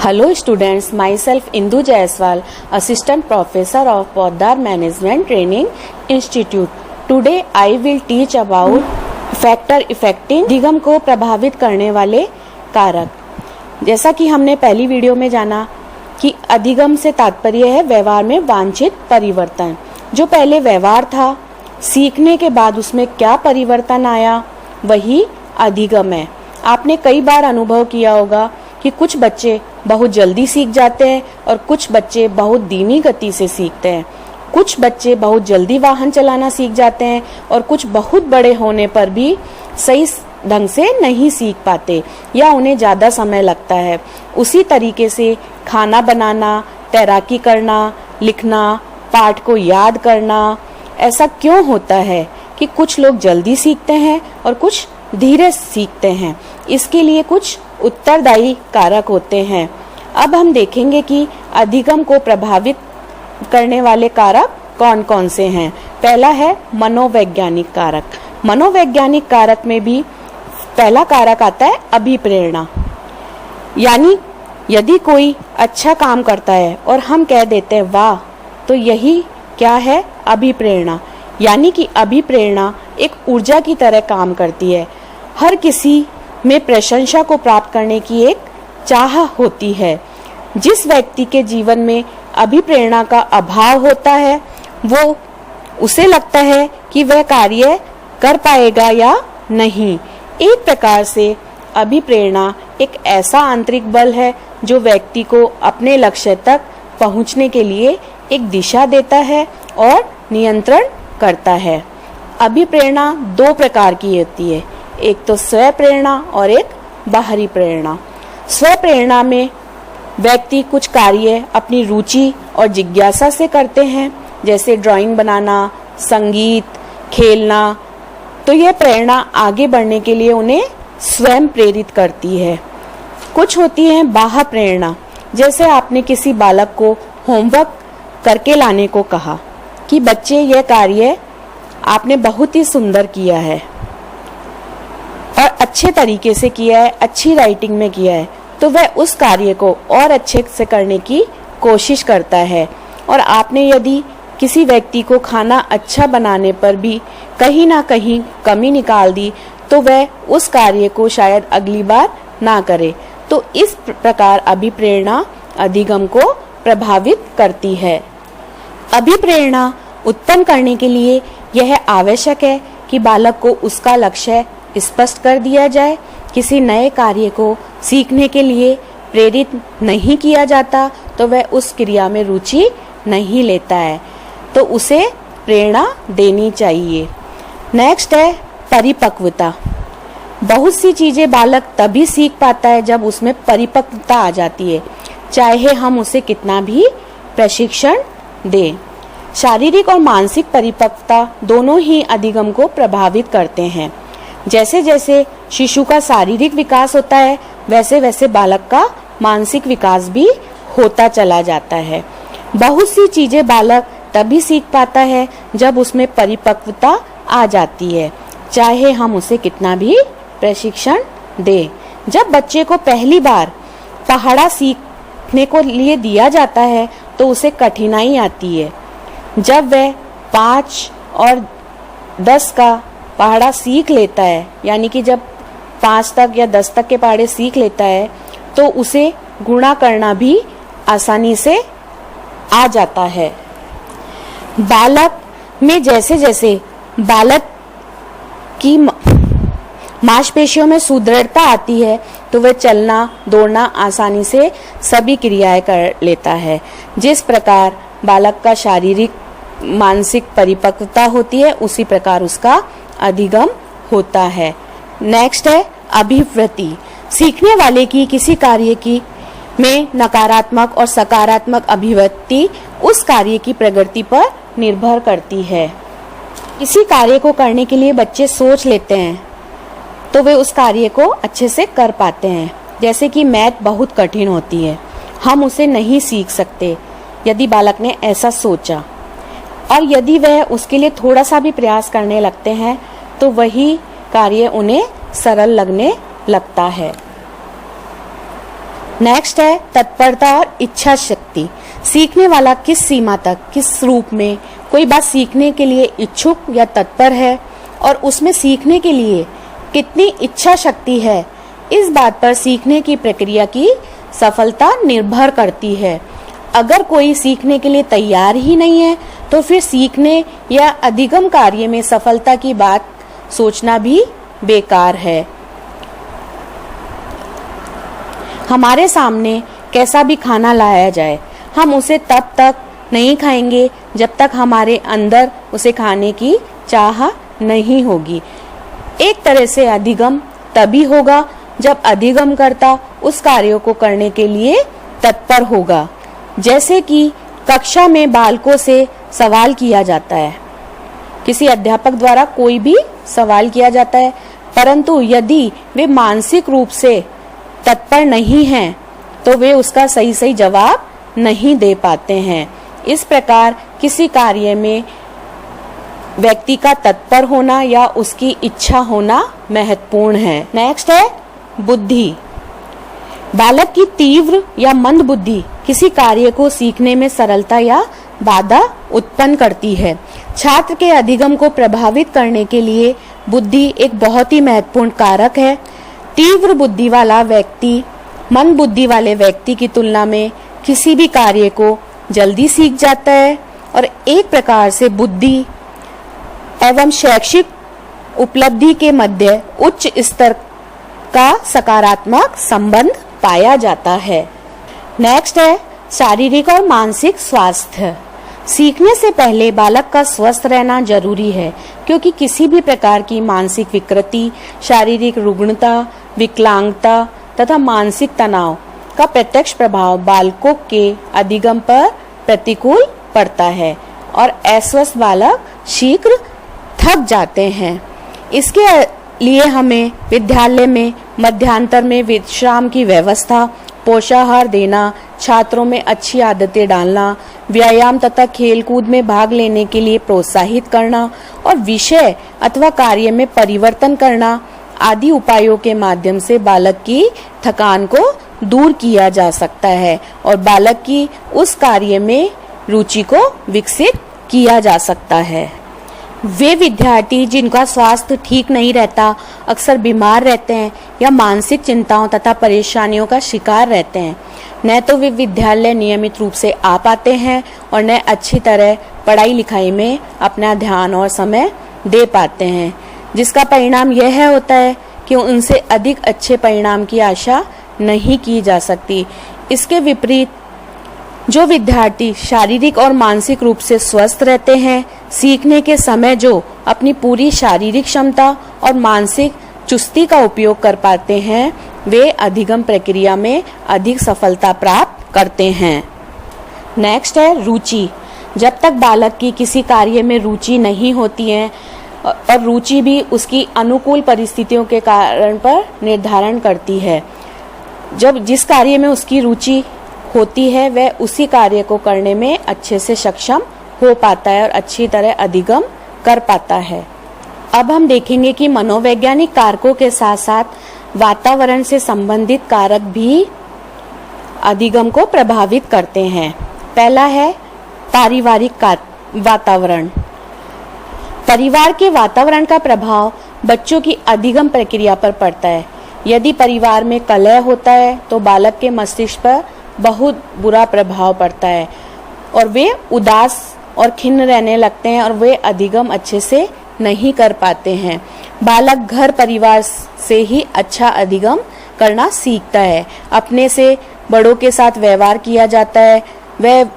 Hello students, myself Indu Jaiswal, Assistant Professor of Poddar Management Training Institute. Today I will teach about factor affecting अधिगम को प्रभावित करने वाले कारक। जैसा कि हमने पहली वीडियो में जाना कि अधिगम से तात्पर्य है व्यवहार में वांछित परिवर्तन। जो पहले व्यवहार था, सीखने के बाद उसमें क्या परिवर्तन आया, वही अधिगम है। आपने कई बार अनुभव किया होगा कि कुछ बच्चे बहुत जल्दी सीख जाते हैं और कुछ बच्चे बहुत धीमी गति से सीखते हैं। कुछ बच्चे बहुत जल्दी वाहन चलाना सीख जाते हैं और कुछ बहुत बड़े होने पर भी सही ढंग से नहीं सीख पाते या उन्हें ज़्यादा समय लगता है। उसी तरीके से खाना बनाना, तैराकी करना, लिखना, पाठ को याद करना, ऐसा क्यों होता है कि कुछ लोग जल्दी सीखते हैं और कुछ धीरे सीखते हैं? इसके लिए कुछ उत्तरदायी कारक होते हैं। अब हम देखेंगे कि अधिगम को प्रभावित करने वाले कारक कौन कौन से हैं। पहला है मनोवैज्ञानिक कारक। मनोवैज्ञानिक कारक में भी पहला कारक आता है अभिप्रेरणा। यानी यदि कोई अच्छा काम करता है और हम कह देते हैं वाह, तो यही क्या है? अभिप्रेरणा। यानी कि अभिप्रेरणा एक ऊर्जा की तरह काम करती है। हर किसी में प्रशंसा को प्राप्त करने की एक चाह होती है। जिस व्यक्ति के जीवन में अभिप्रेरणा का अभाव होता है, वो उसे लगता है कि वह कार्य कर पाएगा या नहीं। एक प्रकार से अभिप्रेरणा एक ऐसा आंतरिक बल है जो व्यक्ति को अपने लक्ष्य तक पहुंचने के लिए एक दिशा देता है और नियंत्रण करता है। अभिप्रेरणा दो प्रकार की होती है, एक तो स्व प्रेरणा और एक बाहरी प्रेरणा। स्व प्रेरणा में व्यक्ति कुछ कार्य अपनी रुचि और जिज्ञासा से करते हैं, जैसे ड्राइंग बनाना, संगीत, खेलना। तो यह प्रेरणा आगे बढ़ने के लिए उन्हें स्वयं प्रेरित करती है। कुछ होती है बाह्य प्रेरणा, जैसे आपने किसी बालक को होमवर्क करके लाने को कहा कि बच्चे यह कार्य आपने बहुत ही सुंदर किया है और अच्छे तरीके से किया है, अच्छी राइटिंग में किया है, तो वह उस कार्य को और अच्छे से करने की कोशिश करता है। और आपने यदि किसी व्यक्ति को खाना अच्छा बनाने पर भी कहीं ना कहीं कमी निकाल दी, तो वह उस कार्य को शायद अगली बार ना करे। तो इस प्रकार अभिप्रेरणा अधिगम को प्रभावित करती है। अभिप्रेरणा उत्पन्न करने के लिए यह आवश्यक है कि बालक को उसका लक्ष्य स्पष्ट कर दिया जाए। किसी नए कार्य को सीखने के लिए प्रेरित नहीं किया जाता तो वह उस क्रिया में रुचि नहीं लेता है, तो उसे प्रेरणा देनी चाहिए। नेक्स्ट है परिपक्वता। बहुत सी चीजें बालक तभी सीख पाता है जब उसमें परिपक्वता आ जाती है, चाहे हम उसे कितना भी प्रशिक्षण दें। शारीरिक और मानसिक परिपक्वता दोनों ही अधिगम को प्रभावित करते हैं। जैसे जैसे शिशु का शारीरिक विकास होता है, वैसे वैसे बालक का मानसिक विकास भी होता चला जाता है। बहुत सी चीजें बालक तभी सीख पाता है जब उसमें परिपक्वता आ जाती है, चाहे हम उसे कितना भी प्रशिक्षण दें। जब बच्चे को पहली बार पहाड़ा सीखने को लिए दिया जाता है तो उसे कठिनाई आती है। जब वह 5 और 10 का पहाड़ा सीख लेता है, यानी कि जब 5 तक या 10 तक के पहाड़े सीख लेता है, तो उसे गुणा करना भी आसानी से आ जाता है। बालक में जैसे जैसे बालक की मांसपेशियों में सुदृढ़ता आती है, तो वह चलना, दौड़ना आसानी से सभी क्रियाएं कर लेता है। जिस प्रकार बालक का शारीरिक मानसिक परिपक्वता होती है, उसी प्रकार उसका अधिगम होता है। नेक्स्ट है अभिवृत्ति। सीखने वाले की किसी कार्य की में नकारात्मक और सकारात्मक अभिवृत्ति उस कार्य की प्रगति पर निर्भर करती है। किसी कार्य को करने के लिए बच्चे सोच लेते हैं तो वे उस कार्य को अच्छे से कर पाते हैं। जैसे कि मैथ बहुत कठिन होती है, हम उसे नहीं सीख सकते यदि बालक ने ऐसा सोचा, और यदि वह उसके लिए थोड़ा सा भी प्रयास करने लगते हैं तो वही कार्य उन्हें सरल लगने लगता है। नेक्स्ट है तत्परता और इच्छा शक्ति। सीखने वाला किस सीमा तक, किस रूप में कोई बात सीखने के लिए इच्छुक या तत्पर है और उसमें सीखने के लिए कितनी इच्छा शक्ति है, इस बात पर सीखने की प्रक्रिया की सफलता निर्भर करती है। अगर कोई सीखने के लिए तैयार ही नहीं है तो फिर सीखने या अधिगम कार्य में सफलता की बात सोचना भी बेकार है। हमारे सामने कैसा भी खाना लाया जाए, हम उसे तब तक नहीं खाएंगे जब तक हमारे अंदर उसे खाने की चाह नहीं होगी। एक तरह से अधिगम तभी होगा जब अधिगम करता उस कार्य को करने के लिए तत्पर होगा। जैसे कि कक्षा में बालकों से सवाल किया जाता है, किसी अध्यापक द्वारा कोई भी सवाल किया जाता है, परंतु यदि वे मानसिक रूप से तत्पर नहीं हैं तो वे उसका सही सही जवाब नहीं दे पाते हैं। इस प्रकार किसी कार्य में व्यक्ति का तत्पर होना या उसकी इच्छा होना महत्वपूर्ण है। नेक्स्ट है बुद्धि। बालक की तीव्र या मंद बुद्धि किसी कार्य को सीखने में सरलता या बाधा उत्पन्न करती है। छात्र के अधिगम को प्रभावित करने के लिए बुद्धि एक बहुत ही महत्वपूर्ण कारक है। तीव्र बुद्धि वाला व्यक्ति मंद बुद्धि वाले व्यक्ति की तुलना में किसी भी कार्य को जल्दी सीख जाता है और एक प्रकार से बुद्धि एवं शैक्षिक उपलब्धि के मध्य उच्च स्तर का सकारात्मक संबंध पाया जाता है। नेक्स्ट है शारीरिक और मानसिक स्वास्थ्य। सीखने से पहले बालक का स्वस्थ रहना जरूरी है, क्योंकि किसी भी प्रकार की मानसिक विकृति, शारीरिक रुग्णता, विकलांगता तथा मानसिक तनाव का प्रत्यक्ष प्रभाव बालकों के अधिगम पर प्रतिकूल पड़ता है और अस्वस्थ बालक शीघ्र थक जाते हैं। इसके लिए हमें विद्यालय में मध्यांतर में विश्राम की व्यवस्था, पोषाहार देना, छात्रों में अच्छी आदतें डालना, व्यायाम तथा खेलकूद में भाग लेने के लिए प्रोत्साहित करना और विषय अथवा कार्य में परिवर्तन करना आदि उपायों के माध्यम से बालक की थकान को दूर किया जा सकता है और बालक की उस कार्य में रुचि को विकसित किया जा सकता है। वे विद्यार्थी जिनका स्वास्थ्य ठीक नहीं रहता, अक्सर बीमार रहते हैं या मानसिक चिंताओं तथा परेशानियों का शिकार रहते हैं, न तो वे विद्यालय नियमित रूप से आ पाते हैं और न अच्छी तरह पढ़ाई लिखाई में अपना ध्यान और समय दे पाते हैं, जिसका परिणाम यह होता है कि उनसे अधिक अच्छे परिणाम की आशा नहीं की जा सकती। इसके विपरीत जो विद्यार्थी शारीरिक और मानसिक रूप से स्वस्थ रहते हैं, सीखने के समय जो अपनी पूरी शारीरिक क्षमता और मानसिक चुस्ती का उपयोग कर पाते हैं, वे अधिगम प्रक्रिया में अधिक सफलता प्राप्त करते हैं। नेक्स्ट है रुचि। जब तक बालक की किसी कार्य में रुचि नहीं होती है और रुचि भी उसकी अनुकूल परिस्थितियों के कारण पर निर्धारण करती है। जब जिस कार्य में उसकी रुचि होती है वह उसी कार्य को करने में अच्छे से सक्षम हो पाता है और अच्छी तरह अधिगम कर पाता है। अब हम देखेंगे कि मनोवैज्ञानिक कारकों के साथ साथ वातावरण से संबंधित कारक भी अधिगम को प्रभावित करते हैं। पहला है पारिवारिक वातावरण। परिवार के वातावरण का प्रभाव बच्चों की अधिगम प्रक्रिया पर पड़ता है। यदि परिवार में कलह होता है तो बालक के मस्तिष्क पर बहुत बुरा प्रभाव पड़ता है और वे उदास और खिन्न रहने लगते हैं और वे अधिगम अच्छे से नहीं कर पाते हैं। बालक घर परिवार से ही अच्छा अधिगम करना सीखता है। अपने से बड़ों के साथ व्यवहार किया जाता है, वह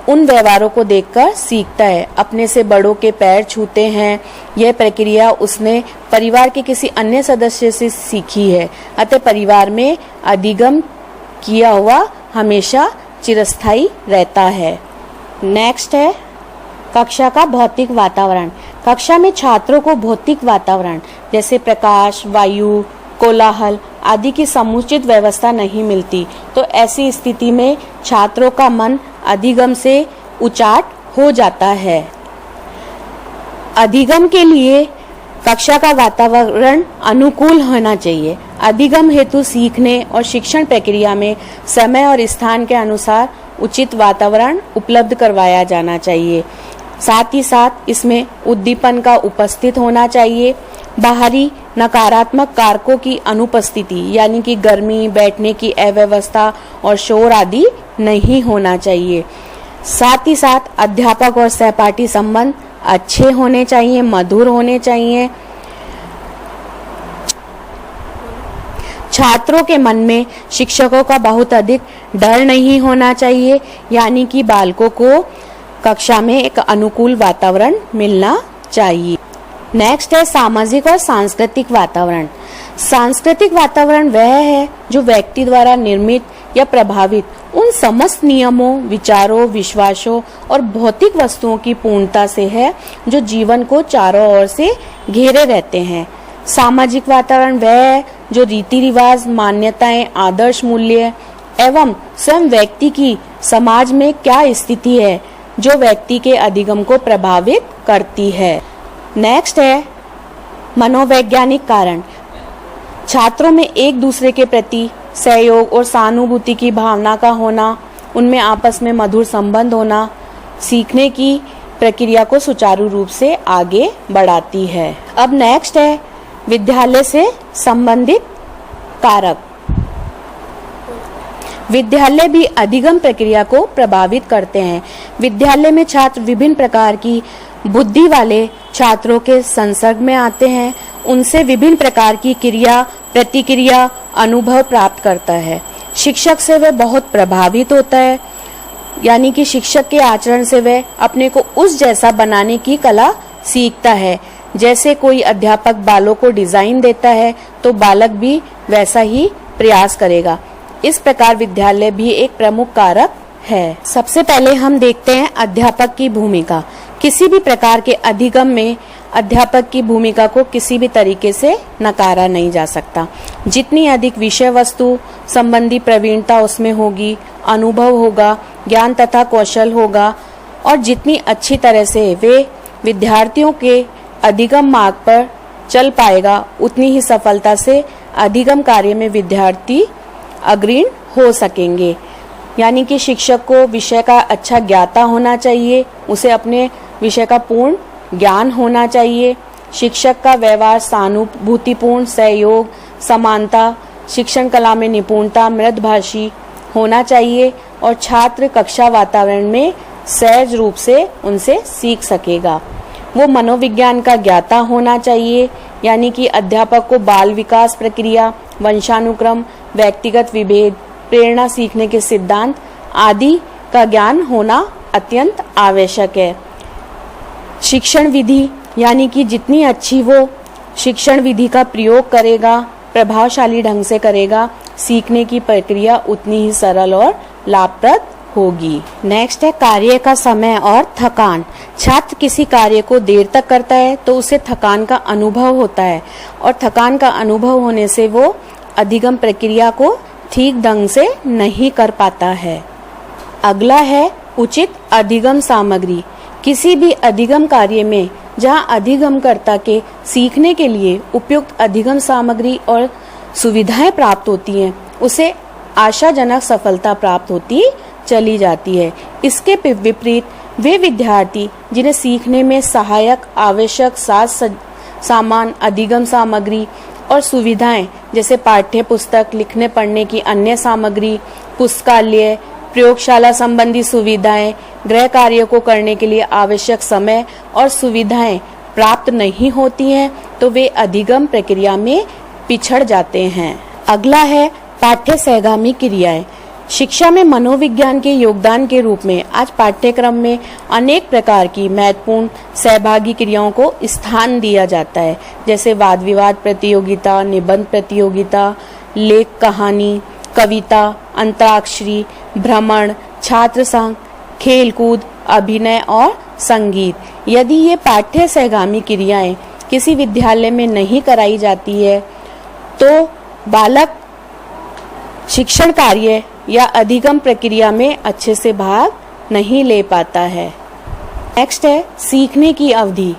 उन व्यवहारों को देखकर सीखता है। अपने से बड़ों के पैर छूते हैं, यह प्रक्रिया उसने परिवार के किसी अन्य सदस्य से सीखी है। अतः परिवार में अधिगम किया हुआ हमेशा चिरस्थायी रहता है। नेक्स्ट है कक्षा का भौतिक वातावरण। कक्षा में छात्रों को भौतिक वातावरण जैसे प्रकाश, वायु, कोलाहल आदि की समुचित व्यवस्था नहीं मिलती, तो ऐसी स्थिति में छात्रों का मन अधिगम से उचाट हो जाता है। अधिगम के लिए कक्षा का वातावरण अनुकूल होना चाहिए। अधिगम हेतु सीखने और शिक्षण प्रक्रिया में समय और स्थान के अनुसार उचित वातावरण उपलब्ध करवाया जाना चाहिए। साथ ही साथ इसमें उद्दीपन का उपस्थित होना चाहिए। बाहरी नकारात्मक कारकों की अनुपस्थिति यानी कि गर्मी, बैठने की अव्यवस्था और शोर आदि नहीं होना चाहिए। साथ ही साथ अध्यापक और सहपाठी संबंध अच्छे होने चाहिए, मधुर होने चाहिए। छात्रों के मन में शिक्षकों का बहुत अधिक डर नहीं होना चाहिए, यानी कि बालकों को कक्षा में एक अनुकूल वातावरण मिलना चाहिए। नेक्स्ट है सामाजिक और सांस्कृतिक वातावरण। सांस्कृतिक वातावरण वह है जो व्यक्ति द्वारा निर्मित या प्रभावित उन समस्त नियमों, विचारों, विश्वासों और भौतिक वस्तुओं की पूर्णता से है जो जीवन को चारों ओर से घेरे रहते हैं। सामाजिक वातावरण वह है जो रीति रिवाज, मान्यताएं, आदर्श मूल्य एवं स्वयं व्यक्ति की समाज में क्या स्थिति है जो व्यक्ति के अधिगम को प्रभावित करती है। नेक्स्ट है मनोवैज्ञानिक कारण। छात्रों में एक दूसरे के प्रति सहयोग और सहानुभूति की भावना का होना, उनमें आपस में मधुर संबंध होना सीखने की प्रक्रिया को सुचारू रूप से आगे बढ़ाती है। अब नेक्स्ट है विद्यालय से संबंधित कारक। विद्यालय भी अधिगम प्रक्रिया को प्रभावित करते हैं। विद्यालय में छात्र विभिन्न प्रकार की बुद्धि वाले छात्रों के संसर्ग में आते हैं, उनसे विभिन्न प्रकार की क्रिया, प्रतिक्रिया, अनुभव प्राप्त करता है। शिक्षक से वह बहुत प्रभावित होता है, यानी कि शिक्षक के आचरण से वह अपने को उस जैसा बनाने की कला सीखता है। जैसे कोई अध्यापक बालों को डिजाइन देता है तो बालक भी वैसा ही प्रयास करेगा। इस प्रकार विद्यालय भी एक प्रमुख कारक है। सबसे पहले हम देखते हैं अध्यापक की भूमिका। किसी भी प्रकार के अधिगम में अध्यापक की भूमिका को किसी भी तरीके से नकारा नहीं जा सकता। जितनी अधिक विषय वस्तु संबंधी प्रवीणता उसमें होगी, अनुभव होगा, ज्ञान तथा कौशल होगा और जितनी अच्छी तरह से वे विद्यार्थियों के अधिगम मार्ग पर चल पाएगा, उतनी ही सफलता से अधिगम कार्य में विद्यार्थी अग्रणी हो सकेंगे। यानी कि शिक्षक को विषय का अच्छा ज्ञाता होना चाहिए, उसे अपने विषय का पूर्ण ज्ञान होना चाहिए। शिक्षक का व्यवहार सहानुभूतिपूर्ण, सहयोग, समानता, शिक्षण कला में निपुणता, मृदभाषी होना चाहिए और छात्र कक्षा वातावरण में सहज रूप से उनसे सीख सकेगा। वो मनोविज्ञान का ज्ञाता होना चाहिए, यानी कि अध्यापक को बाल विकास प्रक्रिया, वंशानुक्रम, व्यक्तिगत विभेद, प्रेरणा सीखने के सिद्धांत आदि का ज्ञान होना अत्यंत आवश्यक है। शिक्षण विधि, यानी कि जितनी अच्छी वो शिक्षण विधि का प्रयोग करेगा, प्रभावशाली ढंग से करेगा, सीखने की प्रक्रिया उतनी ही सरल और लाभप्रद होगी। नेक्स्ट है कार्य का समय और थकान। छात्र किसी कार्य को देर तक करता है तो उसे थकान का अनुभव होता है और थकान का अनुभव होने से वो अधिगम प्रक्रिया को ठीक ढंग से नहीं कर पाता है। अगला है उचित अधिगम सामग्री। किसी भी अधिगम कार्य में जहां अधिगमकर्ता के सीखने के लिए उपयुक्त अधिगम सामग्री और सुविधाएं प्राप्त होती हैं, उसे आशाजनक सफलता प्राप्त होती चली जाती है। इसके विपरीत वे विद्यार्थी जिन्हें सीखने में सहायक आवश्यक सामान, अधिगम सामग्री और सुविधाएं जैसे पाठ्य पुस्तक, लिखने पढ़ने की अन्य सामग्री, पुस्तकालय, प्रयोगशाला संबंधी सुविधाएं, गृह कार्यों को करने के लिए आवश्यक समय और सुविधाएं प्राप्त नहीं होती हैं, तो वे अधिगम प्रक्रिया में पिछड़ जाते हैं। अगला है पाठ्य सहगामी क्रियाएं। शिक्षा में मनोविज्ञान के योगदान के रूप में आज पाठ्यक्रम में अनेक प्रकार की महत्वपूर्ण सहभागी क्रियाओं को स्थान दिया जाता है, जैसे वाद विवाद प्रतियोगिता, निबंध प्रतियोगिता, लेख कहानी, कविता, अंतराक्षरी, भ्रमण, छात्र संघ, खेलकूद, अभिनय और संगीत। यदि ये पाठ्य सहगामी क्रियाएं किसी विद्यालय में नहीं कराई जाती है तो बालक शिक्षण कार्य या अधिगम प्रक्रिया में अच्छे से भाग नहीं ले पाता है। नेक्स्ट है सीखने की अवधि।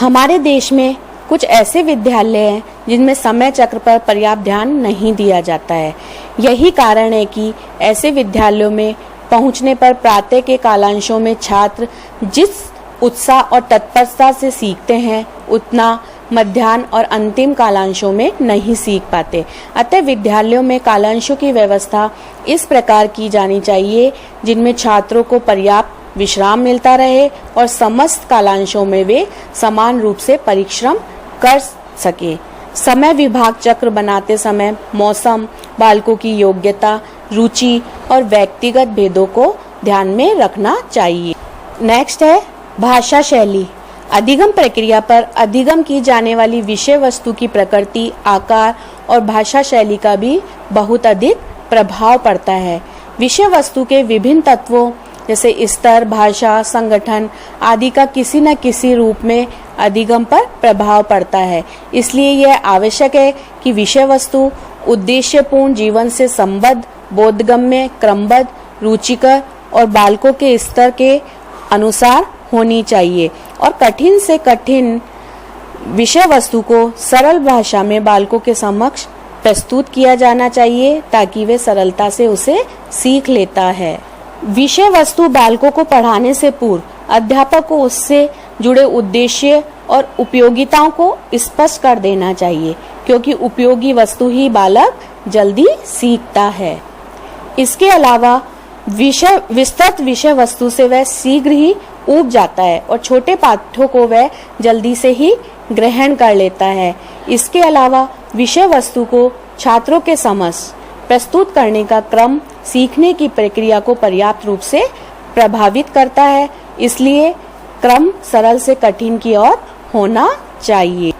हमारे देश में कुछ ऐसे विद्यालय हैं जिनमें समय चक्र पर पर्याप्त ध्यान नहीं दिया जाता है। यही कारण है कि ऐसे विद्यालयों में पहुंचने पर प्रातः के कालांशों में छात्र जिस उत्साह और तत्परता से सीखते हैं उतना मध्याह्न और अंतिम कालांशों में नहीं सीख पाते। अतः विद्यालयों में कालांशों की व्यवस्था इस प्रकार की जानी चाहिए जिनमें छात्रों को पर्याप्त विश्राम मिलता रहे और समस्त कालांशों में वे समान रूप से परिश्रम कर सके। समय विभाग चक्र बनाते समय मौसम, बालकों की योग्यता, रुचि और व्यक्तिगत भेदों को ध्यान में रखना चाहिए। नेक्स्ट है भाषा शैली। अधिगम प्रक्रिया पर अधिगम की जाने वाली विषय वस्तु की प्रकृति, आकार और भाषा शैली का भी बहुत अधिक प्रभाव पड़ता है। विषय वस्तु के विभिन्न तत्वों जैसे स्तर, भाषा, संगठन आदि का किसी न किसी रूप में अधिगम पर प्रभाव पड़ता है। इसलिए यह आवश्यक है कि विषय वस्तु उद्देश्यपूर्ण, जीवन से संबद्ध, बोधगम्य, क्रमबद्ध, रुचिकर और बालकों के स्तर के अनुसार होनी चाहिए और कठिन से कठिन विषय वस्तु को सरल भाषा में बालकों के समक्ष प्रस्तुत किया जाना चाहिए ताकि वे सरलता से उसे सीख लेता है। विषय वस्तु बालकों को पढ़ाने से पूर्व अध्यापक को उससे जुड़े उद्देश्य और उपयोगिताओं को स्पष्ट कर देना चाहिए, क्योंकि उपयोगी वस्तु ही बालक जल्दी सीखता है। इसके अलावा विस्तृत विषय वस्तु से वह शीघ्र ही ऊब जाता है और छोटे पाठों को वह जल्दी से ही ग्रहण कर लेता है। इसके अलावा विषय वस्तु को छात्रों के समक्ष प्रस्तुत करने का क्रम सीखने की प्रक्रिया को पर्याप्त रूप से प्रभावित करता है। इसलिए क्रम सरल से कठिन की ओर होना चाहिए।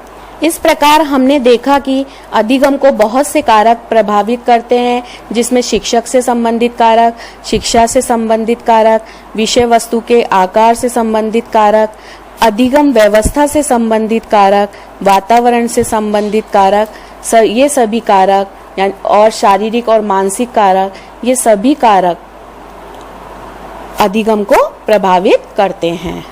इस प्रकार हमने देखा कि अधिगम को बहुत से कारक प्रभावित करते हैं, जिसमें शिक्षक से संबंधित कारक, शिक्षा से संबंधित कारक, विषय वस्तु के आकार से संबंधित कारक, अधिगम व्यवस्था से संबंधित कारक, वातावरण से संबंधित कारक, ये सभी कारक और शारीरिक और मानसिक कारक, ये सभी कारक अधिगम को प्रभावित करते हैं।